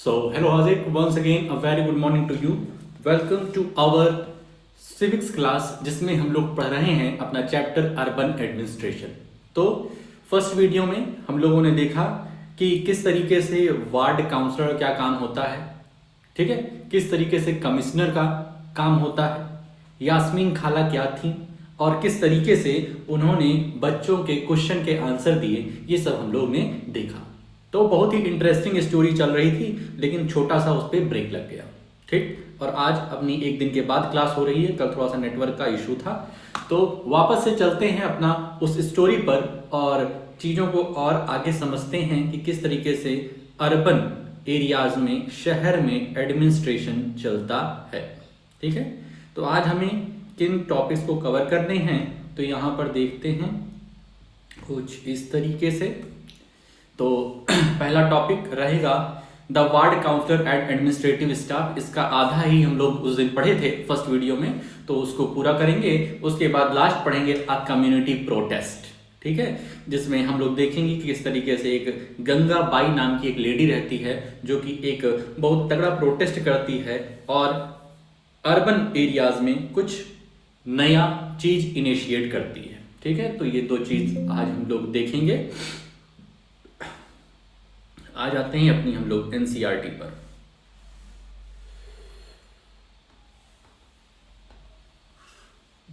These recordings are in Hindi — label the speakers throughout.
Speaker 1: So, hello Hazik, once again a very good morning to you. Welcome to our civics class जिसमें हम लोग पढ़ रहे हैं अपना चैप्टर अर्बन एडमिनिस्ट्रेशन। तो फर्स्ट वीडियो में हम लोगों ने देखा कि किस तरीके से वार्ड काउंसलर क्या काम होता है, ठीक है, किस तरीके से कमिश्नर का काम होता है, यास्मीन खाला क्या थी और किस तरीके से उन्होंने बच्चों के क्वेश्चन के आंसर दिए, ये सब हम लोग ने देखा। तो बहुत ही इंटरेस्टिंग स्टोरी चल रही थी, लेकिन छोटा सा उस पर ब्रेक लग गया, ठीक। और आज अपनी एक दिन के बाद क्लास हो रही है, कल थोड़ा सा नेटवर्क का इशू था। तो वापस से चलते हैं अपना उस स्टोरी पर और चीज़ों को और आगे समझते हैं कि किस तरीके से अर्बन एरियाज में, शहर में एडमिनिस्ट्रेशन चलता है, ठीक है। तो आज हमें किन टॉपिक्स को कवर करने हैं, तो यहाँ पर देखते हैं कुछ इस तरीके से। तो पहला टॉपिक रहेगा the ward councillor and administrative staff. इसका आधा ही हम लोग उस दिन पढ़े थे फर्स्ट वीडियो में, तो उसको पूरा करेंगे। उसके बाद लास्ट पढ़ेंगे अ कम्युनिटी प्रोटेस्ट, ठीक है, जिसमें हम लोग देखेंगे कि किस तरीके से एक गंगा बाई नाम की एक लेडी रहती है जो कि एक बहुत तगड़ा प्रोटेस्ट करती है और अर्बन एरियाज में कुछ नया चीज इनिशिएट करती है, ठीक है। तो ये दो चीज आज हम लोग देखेंगे। आ जाते हैं अपनी हम लोग एनसीईआरटी पर।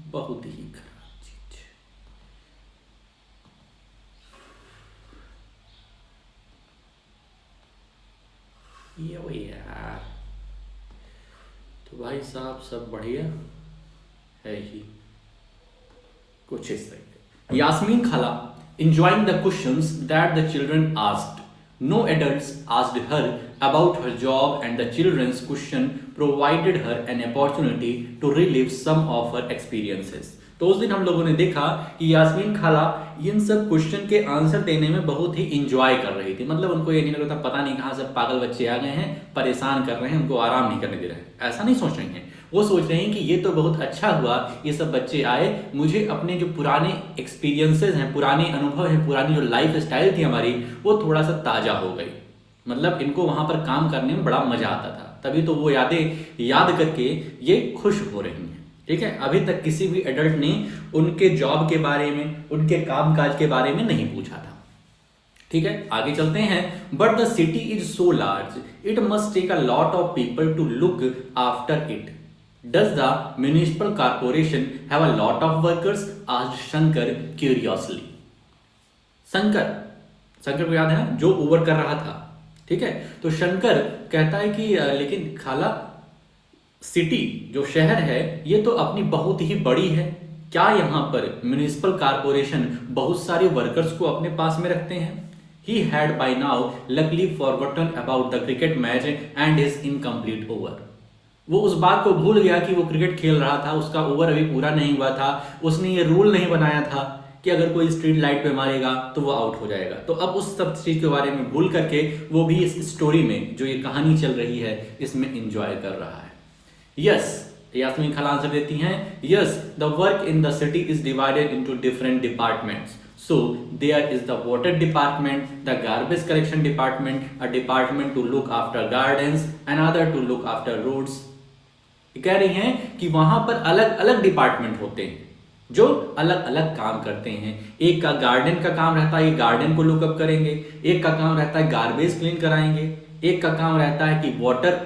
Speaker 1: बहुत ही खराब चीज, ये वही यार। तो भाई साहब सब बढ़िया है ही, कुछ इस तरीके। यास्मीन खाला enjoying the questions that the children asked. No adults asked her about her job, and the children's question provided her an opportunity to relive some of her experiences. तो उस दिन हम लोगों ने देखा कि यास्मीन खाला इन सब क्वेश्चन के आंसर देने में बहुत ही इंजॉय कर रही थी। मतलब उनको ये नहीं लग रहा था पता नहीं कहाँ से पागल बच्चे आ गए हैं, परेशान कर रहे हैं, उनको आराम नहीं करने दे रहे हैं, ऐसा नहीं सोच रही हैं। वो सोच रहे हैं कि ये तो बहुत अच्छा हुआ, ये सब बच्चे आए, मुझे अपने जो पुराने एक्सपीरियंसेस हैं, पुराने अनुभव हैं, पुरानी जो लाइफ स्टाइल थी हमारी, वो थोड़ा सा ताज़ा हो गई। मतलब इनको वहाँ पर काम करने में बड़ा मजा आता था, तभी तो वो यादें याद करके ये खुश हो रही हैं, ठीक है। अभी तक किसी भी एडल्ट ने उनके जॉब के बारे में, उनके कामकाज के बारे में नहीं पूछा था, ठीक है। आगे चलते हैं। But the city is so large, it must take a lot of people to look after it. Does the municipal corporation have a lot of workers? asked Shankar curiously. Shankar को याद है ना, जो ओवर कर रहा था, ठीक है। तो शंकर कहता है कि लेकिन खाला, सिटी जो शहर है ये तो अपनी बहुत ही बड़ी है, क्या यहाँ पर म्यूनिसिपल कारपोरेशन बहुत सारे वर्कर्स को अपने पास में रखते हैं? He had by now luckily forgotten about the cricket match and his incomplete over. वो उस बात को भूल गया कि वो क्रिकेट खेल रहा था, उसका ओवर अभी पूरा नहीं हुआ था, उसने ये रूल नहीं बनाया था कि अगर कोई स्ट्रीट लाइट पे मारेगा तो वो आउट हो जाएगा। तो अब उस सब चीज के बारे में भूल करके वो भी इस स्टोरी में जो ये कहानी चल रही है इसमें एंजॉय कर रहा है। यस, यास्मीन खाला आंसर देती हैं, yes the work in the city is divided into different departments. So there is the water department, the garbage collection department, a department to look after gardens, another to look after roads. कह रही हैं कि वहां पर अलग अलग डिपार्टमेंट होते हैं जो अलग अलग काम करते हैं। एक का गार्डन का काम रहता है, ये गार्डन को लुकअप करेंगे, एक का काम रहता है गार्बेज क्लीन कराएंगे, एक का काम रहता है कि वाटर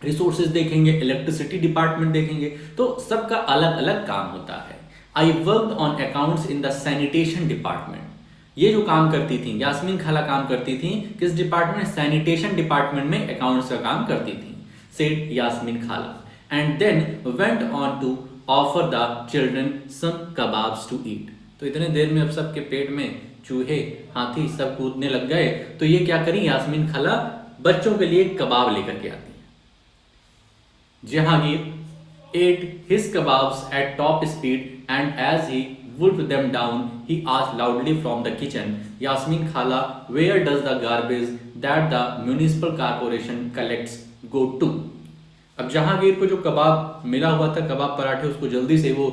Speaker 1: रिसोर्सेज देखेंगे, इलेक्ट्रिसिटी डिपार्टमेंट देखेंगे। तो सबका अलग अलग काम होता है। I worked on accounts in the sanitation department. ये जो काम करती थी यास्मीन खाला, काम करती थी किस डिपार्टमेंट? सैनिटेशन डिपार्टमेंट में अकाउंट्स का काम करती थी, said Yasmin Khala. And then went on to offer the children some kebabs to eat. तो इतने देर में अब सबके पेट में चूहे, हाथी सब कूदने लग गए। तो ये क्या करी यास्मीन खाला? बच्चों के लिए कबाब लेकर के आती है। Jahangir ate his kebabs at top speed, and as he wolfed them down, he asked loudly from the kitchen, Yasmin Khala, where does the garbage that the municipal corporation collects go to? अब जहांगीर को जो कबाब मिला हुआ था, कबाब पराठे, उसको जल्दी से वो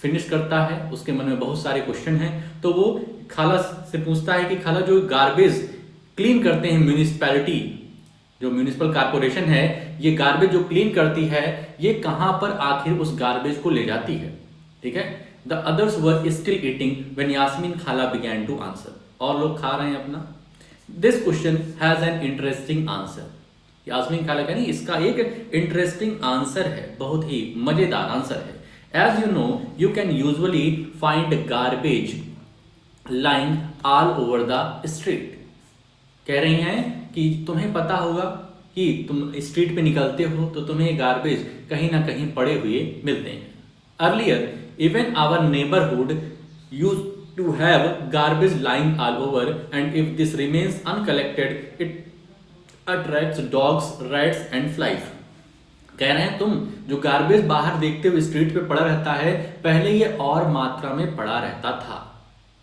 Speaker 1: फिनिश करता है। उसके मन में बहुत सारे क्वेश्चन हैं, तो वो खाला से पूछता है कि खाला, जो गार्बेज क्लीन करते हैं म्यूनिसिपैलिटी जो म्यूनिसिपल कारपोरेशन है ये गार्बेज जो क्लीन करती है ये कहां पर आखिर उस गार्बेज को ले जाती है, ठीक है। The others were still eating when Yasmin Khala began to answer, और लोग खा रहे हैं अपना। This question has an interesting answer, Yasmin Khala का नहीं, इसका एक इंटरेस्टिंग आंसर है, बहुत ही मजेदार आंसर है। As you know you can usually find garbage lying all over the street. कह रही हैं कि तुम्हें पता होगा कि तुम स्ट्रीट पे निकलते हो तो तुम्हें गार्बेज कहीं ना कहीं पड़े हुए मिलते हैं। Earlier even our neighbourhood use to have garbage lying all over and if this remains uncollected it attracts dogs, rats and flies. कह रहे हैं तुम जो गार्बेज बाहर देखते हुए स्ट्रीट पे पड़ा रहता है, पहले ये और मात्रा में पड़ा रहता था,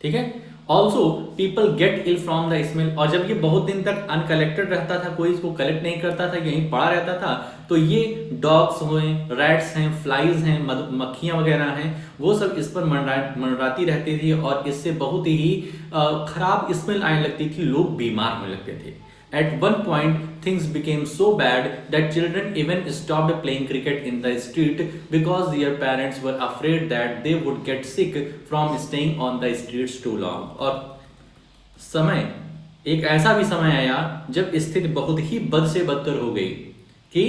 Speaker 1: ठीक है। Also people get ill from the smell, और जब ये बहुत दिन तक अनकलेक्टेड रहता था, कोई इसको कलेक्ट नहीं करता था, यहीं पड़ा रहता था, तो ये डॉग्स हुए, रैट्स हैं, फ्लाइज हैं, मक्खियां वगैरह हैं, वो सब इस पर मंडराती रहती थी और इससे बहुत ही खराब स्मेल आने लगती थी, लोग बीमार होने लगते थे। At one point, things became so bad that children even stopped playing cricket in the street because their parents were afraid that they would get sick from staying on the streets too long. और समय, एक ऐसा भी समय आया जब स्थिति बहुत ही बद से बदतर हो गई कि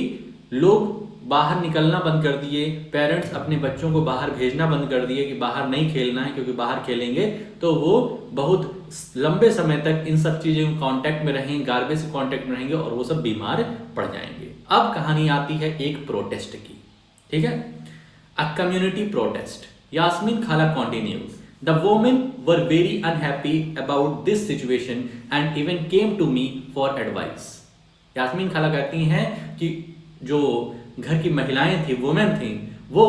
Speaker 1: लोग बाहर निकलना बंद कर दिए, पेरेंट्स अपने बच्चों को बाहर भेजना बंद कर दिए कि बाहर नहीं खेलना है, क्योंकि बाहर खेलेंगे तो वो बहुत लंबे समय तक इन सब चीजों के कांटेक्ट में रहेंगे, गार्बेज के कांटेक्ट में रहेंगे और वो सब बीमार पड़ जाएंगे। अब कहानी आती है एक प्रोटेस्ट की, ठीक है, अ कम्युनिटी प्रोटेस्ट। यास्मीन खाला continues, the women were very unhappy about this situation and even came to me for advice. Yasmeen खाला कहती हैं कि जो घर की महिलाएं थी, वुमेन थी, वो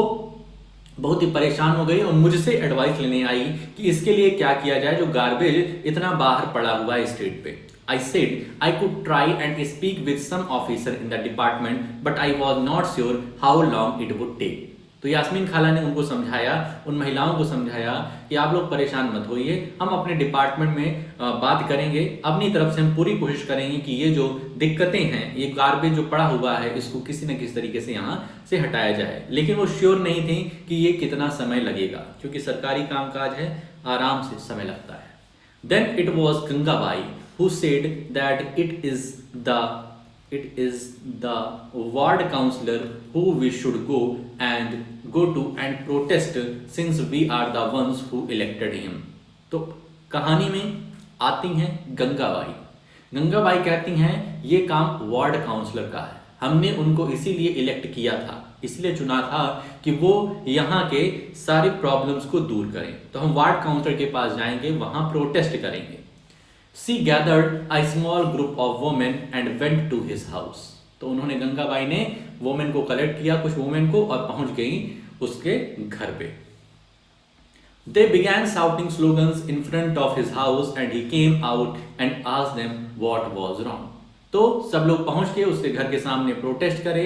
Speaker 1: बहुत ही परेशान हो गई और मुझसे एडवाइस लेने आई कि इसके लिए क्या किया जाए जो गार्बेज इतना बाहर पड़ा हुआ है स्ट्रीट पे। I said I could try and speak with some officer in the department, but I was not sure how long it would take. तो यास्मीन खाला ने उनको समझाया, उन महिलाओं को समझाया कि आप लोग परेशान मत होइए, हम अपने डिपार्टमेंट में बात करेंगे, अपनी तरफ से हम पूरी कोशिश करेंगे कि ये जो दिक्कतें हैं, ये गार्बेज जो पड़ा हुआ है, इसको किसी न किसी तरीके से यहाँ से हटाया जाए। लेकिन वो श्योर नहीं थी कि ये कितना समय लगेगा, क्योंकि सरकारी कामकाज है, आराम से समय लगता है। Then it was Gangabai who said that it is the ward councillor who we should go to and protest since we are the ones who elected him. तो कहानी में आती हैं गंगाबाई। गंगाबाई कहती हैं ये काम वार्ड काउंसलर का है, हमने उनको इसीलिए इलेक्ट किया था, इसलिए चुना था कि वो यहाँ के सारी प्रॉब्लम्स को दूर करें, तो हम वार्ड काउंसलर के पास जाएंगे, वहां प्रोटेस्ट करेंगे। She gathered a small group of women and went to his house. तो उन्होंने, गंगाबाई ने वोमेन को कलेक्ट किया, कुछ वोमेन को, और पहुंच गई उसके घर पे। They began shouting slogans in front of his house and he came out and asked them what was wrong. तो सब लोग पहुंच के उसके घर के सामने प्रोटेस्ट करे,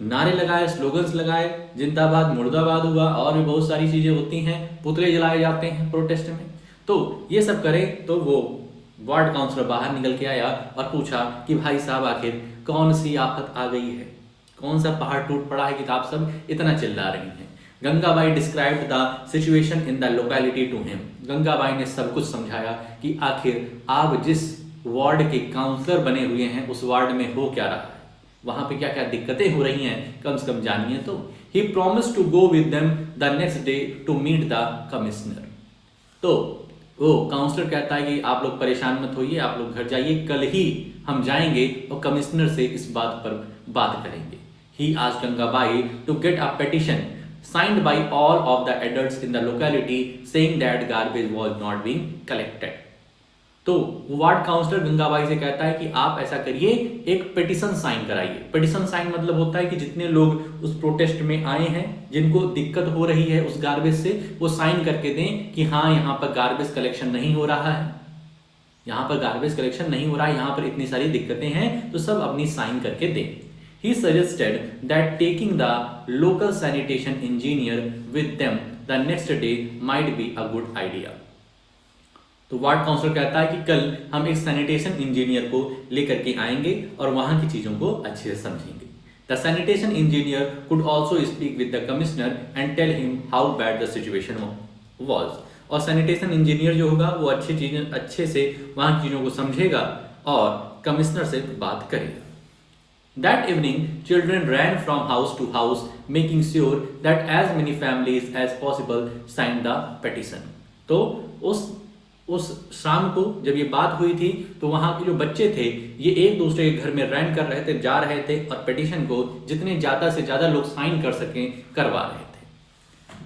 Speaker 1: नारे लगाए, स्लोगन्स लगाए, जिंदाबाद मुर्दाबाद हुआ, और भी बहुत सारी चीजें होती हैं, पुतले जलाए जाते हैं प्रोटेस्ट में। तो ये सब करे तो वो वार्ड काउंसलर बाहर निकल के आया और पूछा कि भाई साहब आखिर कौन सी आफत आ गई है, कौन सा पहाड़ टूट पड़ा है कि आप सब इतना चिल्ला रही हैं। Gangabai described the situation in the locality to him. Gangabai ने सब कुछ समझाया कि आखिर आप जिस वार्ड के काउंसलर बने हुए हैं उस वार्ड में हो क्या रहा है, वहां पे क्या क्या दिक्कतें हो रही हैं, कम से कम जानिए। तो he promised to go with them the next day to meet the commissioner. तो वो काउंसलर कहता है कि आप लोग परेशान मत होइए, आप लोग घर जाइए, कल ही हम जाएंगे और कमिश्नर से इस बात पर बात करेंगे। He asked Gangabai to get a petition signed by all of the adults in the locality saying that garbage was not being collected. तो वार्ड काउंसलर गंगाबाई से कहता है कि आप ऐसा करिए, एक पिटीशन साइन कराइए। पिटीशन साइन मतलब होता है कि जितने लोग उस प्रोटेस्ट में आए हैं, जिनको दिक्कत हो रही है उस गार्बेज से, वो साइन करके दें कि हाँ यहाँ पर गार्बेज कलेक्शन नहीं हो रहा है, यहाँ पर गार्बेज कलेक्शन नहीं हो रहा है, यहाँ पर इतनी सारी दिक्कतें हैं, तो सब अपनी साइन करके दें। He suggested that taking the local sanitation engineer with them the next day might be a good idea. तो वार्ड काउंसलर कहता है कि कल हम एक सैनिटेशन इंजीनियर को लेकर के आएंगे और वहां की चीजों को अच्छे से समझेंगे। The sanitation engineer could also speak with the commissioner and tell him how bad the situation was. और सैनिटेशन इंजीनियर जो होगा वो अच्छे से वहां की चीजों को समझेगा और कमिश्नर से बात करेगा। That evening, children ran from house to house, making sure that as many families as possible signed the petition. तो उस शाम को जब ये बात हुई थी तो वहां के जो बच्चे थे ये एक दूसरे के घर में रैन कर रहे थे, जा रहे थे और पिटीशन को जितने ज्यादा से ज्यादा लोग साइन कर सकें करवा रहे थे।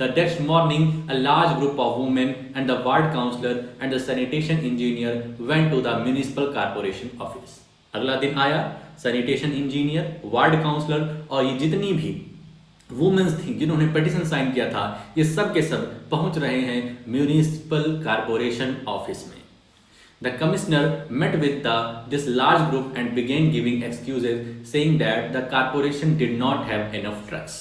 Speaker 1: The next morning, a large group of women and the ward councillor and the sanitation engineer went to the municipal corporation office. अगला दिन आया, सैनिटेशन इंजीनियर, वार्ड काउंसलर और ये जितनी भी वुमेन्स थी जिन्होंने पिटीशन साइन किया था ये सब के सब पहुंच रहे हैं म्यूनिसिपल कारपोरेशन ऑफिस में। The commissioner met with this large group and began giving excuses saying that the corporation did not have enough trucks.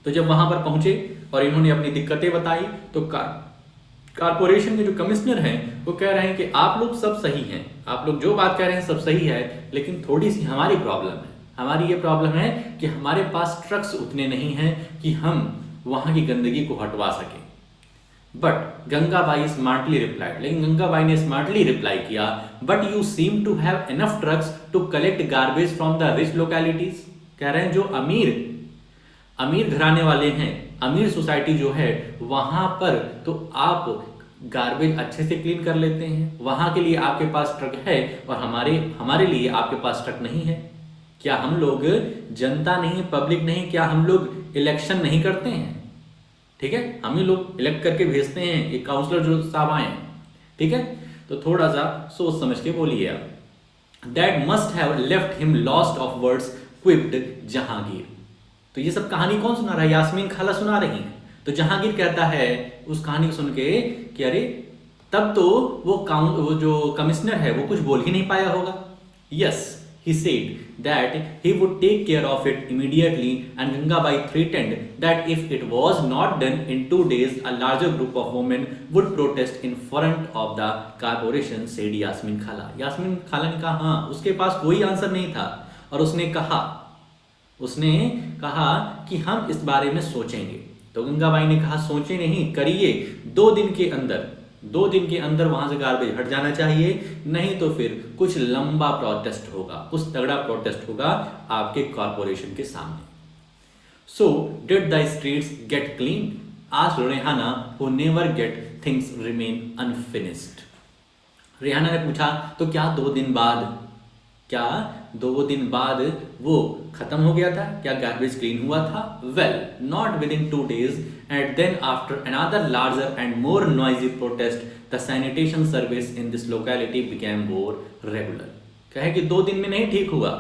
Speaker 1: तो जब वहां पर पहुंचे और इन्होंने अपनी दिक्कतें बताई तो कारपोरेशन के जो कमिश्नर हैं वो कह रहे हैं कि आप लोग सब सही हैं, आप लोग जो बात कह रहे हैं सब सही है, लेकिन थोड़ी सी हमारी प्रॉब्लम है। हमारी ये प्रॉब्लम है कि हमारे पास ट्रक्स उतने नहीं हैं कि हम वहां की गंदगी को हटवा सकें। बट गंगाबाई स्मार्टली रिप्लाइड, लेकिन गंगाबाई ने स्मार्टली रिप्लाई किया, but you seem to have enough trucks to collect garbage from the rich localities. कह रहे हैं जो अमीर घराने वाले हैं, अमीर सोसाइटी जो है वहां पर तो आप गार्बेज अच्छे से क्लीन कर लेते हैं, वहां के लिए आपके पास ट्रक है और हमारे लिए आपके पास ट्रक नहीं है। क्या हम लोग जनता नहीं, पब्लिक नहीं, क्या हम लोग इलेक्शन नहीं करते हैं? ठीक है, हम ही लोग इलेक्ट करके भेजते हैं एक काउंसलर जो साहब आए, ठीक है। तो थोड़ा सा सोच समझ के बोलिए आप। That must have left him lost of words quipped Jahangir. तो ये सब कहानी कौन सुना रहा है? यास्मीन खाला सुना रही है। तो जहांगीर कहता है उस कहानी को सुन के कि अरे तब तो वो जो कमिश्नर है वो कुछ बोल ही नहीं पाया होगा। Yes, he said that he would take care of it immediately, and Gangabai threatened that if it was not done in 2 days, a larger group of women would protest in front of the corporation, said Yasmin Khala. Yasmin खाला ने कहा हाँ, उसके पास कोई आंसर नहीं था और उसने कहा कि हम इस बारे में सोचेंगे। तो गंगाबाई ने कहा सोचे नहीं, करिए, 2 दिन के अंदर वहां से गार्बेज हट जाना चाहिए, नहीं तो फिर कुछ लंबा प्रोटेस्ट होगा, कुछ तगड़ा प्रोटेस्ट होगा आपके कॉर्पोरेशन के सामने। So did the streets gate clean? Asked Rehana, who never get things remain unfinished. Rehana ने पूछा तो क्या 2 दिन बाद वो खत्म हो गया था? क्या गार्बेज क्लीन हुआ था? Well, not with in 2 days, and then after another larger and more noisy protest, the sanitation service in this locality became more regular. कहे कि 2 दिन में नहीं ठीक हुआ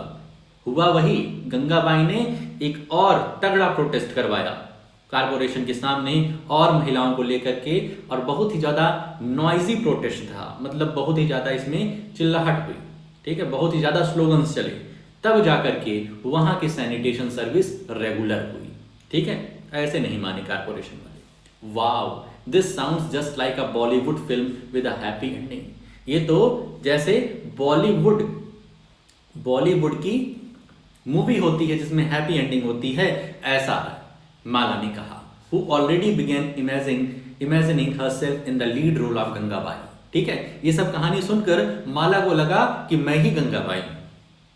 Speaker 1: वही, गंगाबाई ने एक और तगड़ा प्रोटेस्ट करवाया कारपोरेशन के सामने और महिलाओं को लेकर के, और बहुत ही ज्यादा नॉइजी प्रोटेस्ट था, मतलब बहुत ही ज्यादा इसमें चिल्लाहट हुई, ठीक है, बहुत ही ज्यादा स्लोगन्स चले, तब जाकर के वहां की सैनिटेशन सर्विस रेगुलर हुई, ठीक है। ऐसे नहीं माने कारपोरेशन वाले। Wow, this sounds just like a Bollywood film with a happy ending. ये तो जैसे बॉलीवुड की मूवी होती है जिसमें हैप्पी एंडिंग होती है, ऐसा है, माला ने कहा। Who already began imagining herself in the lead role of Gangabai. ठीक है, ये सब कहानी सुनकर माला को लगा कि मैं ही गंगाबाई हूं।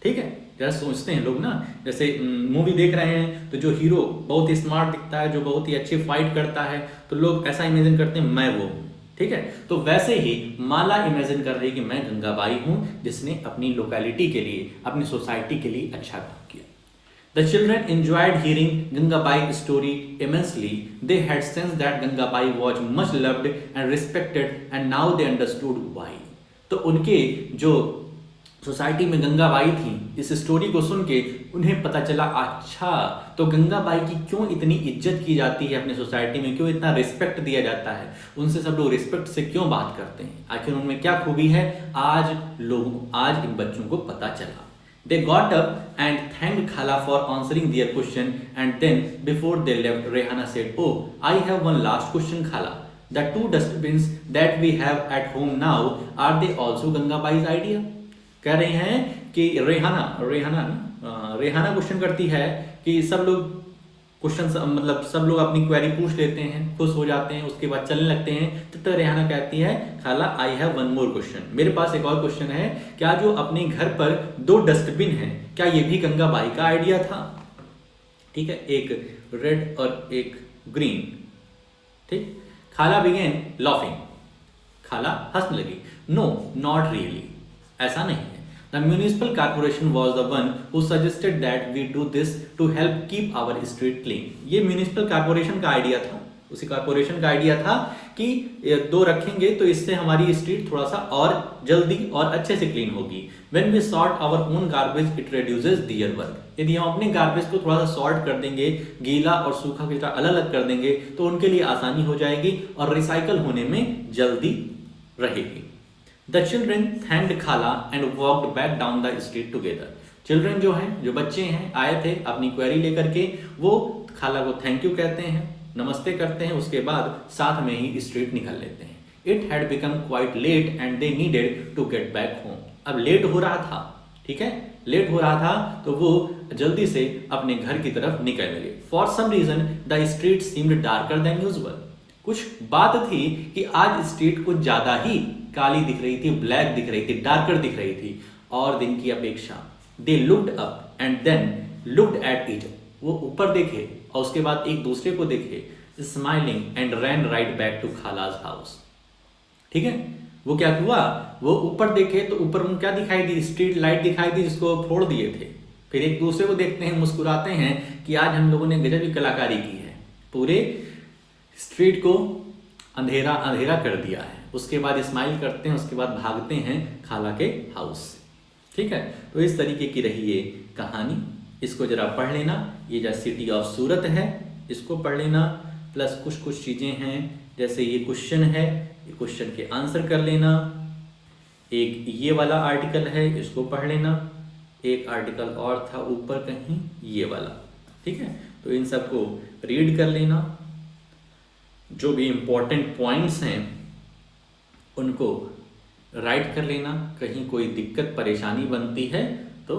Speaker 1: ठीक है, जैसे सोचते हैं लोग ना, जैसे मूवी देख रहे हैं तो जो हीरो बहुत ही स्मार्ट दिखता है, जो बहुत ही अच्छी फाइट करता है, तो लोग ऐसा इमेजिन करते हैं मैं वो हूं। ठीक है, तो वैसे ही माला इमेजिन कर रही कि मैं गंगाबाई हूं जिसने अपनी लोकेलिटी के लिए, अपनी सोसाइटी के लिए अच्छा काम किया। The children enjoyed hearing Gangabai's story immensely. They had sensed that Gangabai was much loved and respected, and now they understood why. तो उनके जो सोसाइटी में गंगाबाई थी, इस स्टोरी को सुन के उन्हें पता चला, अच्छा तो गंगाबाई की क्यों इतनी इज्जत की जाती है अपनी सोसाइटी में, क्यों इतना रिस्पेक्ट दिया जाता है, उनसे सब लोग रिस्पेक्ट से क्यों बात करते हैं, आखिर उनमें क्या खूबी है, आज इन बच्चों को पता चला। They got up and thanked Khala for answering their question, and then before they left, Rehana said, "Oh, I have one last question, Khala. The two dustbins that we have at home now are they also Gangabai's idea. कह रहे हैं कि रेहाना क्वेश्चन करती है कि सब लोग क्वेश्चन मतलब सब लोग अपनी क्वेरी पूछ लेते हैं, खुश हो जाते हैं, उसके बाद चलने लगते हैं। तब तक रेहाना कहती है खाला I have one more question, मेरे पास एक और क्वेश्चन है, क्या जो अपने घर पर 2 डस्टबिन है क्या ये भी गंगाबाई का आइडिया था? ठीक है, एक रेड और एक ग्रीन। ठीक, खाला बिगेन लाफिंग, खाला हंसने लगी। नो नॉट रियली, ऐसा नहीं है। The municipal corporation was the one who suggested that we do this to help keep our street clean। ये म्यूनिसिपल कॉर्पोरेशन का आइडिया था, उसी कॉर्पोरेशन का आइडिया था कि 2 रखेंगे तो इससे हमारी स्ट्रीट थोड़ा सा और जल्दी और अच्छे से क्लीन होगी। When we sort our own garbage, it reduces their work। यदि हम अपने गार्बेज को थोड़ा सा सॉर्ट कर देंगे, गीला और सूखा कचरा अलग अलग कर देंगे तो उनके लिए आसानी हो जाएगी और रिसाइकल होने में जल्दी रहेगी। The children thanked खाला and walked back down the street together। Children जो हैं, जो बच्चे हैं, आए थे अपनी क्वेरी लेकर के, वो खाला को थैंक यू कहते हैं, नमस्ते करते हैं, उसके बाद साथ में ही स्ट्रीट निकल लेते हैं। It had become quite late and they needed to get back home। अब लेट हो रहा था, ठीक है, लेट हो रहा था तो वो जल्दी से अपने घर की तरफ निकल लगे। For some reason the street seemed darker than usual। कुछ बात थी कि आज स्ट्रीट कुछ ज्यादा ही काली दिख रही थी, ब्लैक दिख रही थी, डार्कर दिख रही थी और दिन की अपेक्षा। They looked up and then looked at each, वो ऊपर देखे और उसके बाद एक दूसरे को देखे, smiling and ran right back to Khala's house. ठीक है, वो क्या हुआ, वो ऊपर देखे तो ऊपर उनको क्या दिखाई दी, स्ट्रीट लाइट दिखाई दी जिसको फोड़ दिए थे। फिर एक दूसरे को देखते हैं, मुस्कुराते हैं कि आज हम लोगों ने गजब की कलाकारी की है, पूरे स्ट्रीट को अंधेरा अंधेरा कर दिया है। उसके बाद स्माइल करते हैं, उसके बाद भागते हैं खाला के हाउस से। ठीक है, तो इस तरीके की रही ये कहानी, इसको जरा पढ़ लेना। ये जो सिटी ऑफ सूरत है इसको पढ़ लेना, प्लस कुछ कुछ चीज़ें हैं जैसे ये क्वेश्चन है, ये क्वेश्चन के आंसर कर लेना। एक ये वाला आर्टिकल है, इसको पढ़ लेना। एक आर्टिकल और था ऊपर कहीं, ये वाला। ठीक है, तो इन सबको रीड कर लेना, जो भी इम्पोर्टेंट पॉइंट्स हैं उनको राइट कर लेना। कहीं कोई दिक्कत परेशानी बनती है तो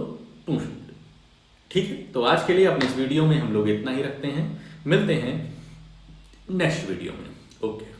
Speaker 1: पूछ लो। ठीक है, तो आज के लिए अपने इस वीडियो में हम लोग इतना ही रखते हैं, मिलते हैं नेक्स्ट वीडियो में। ओके।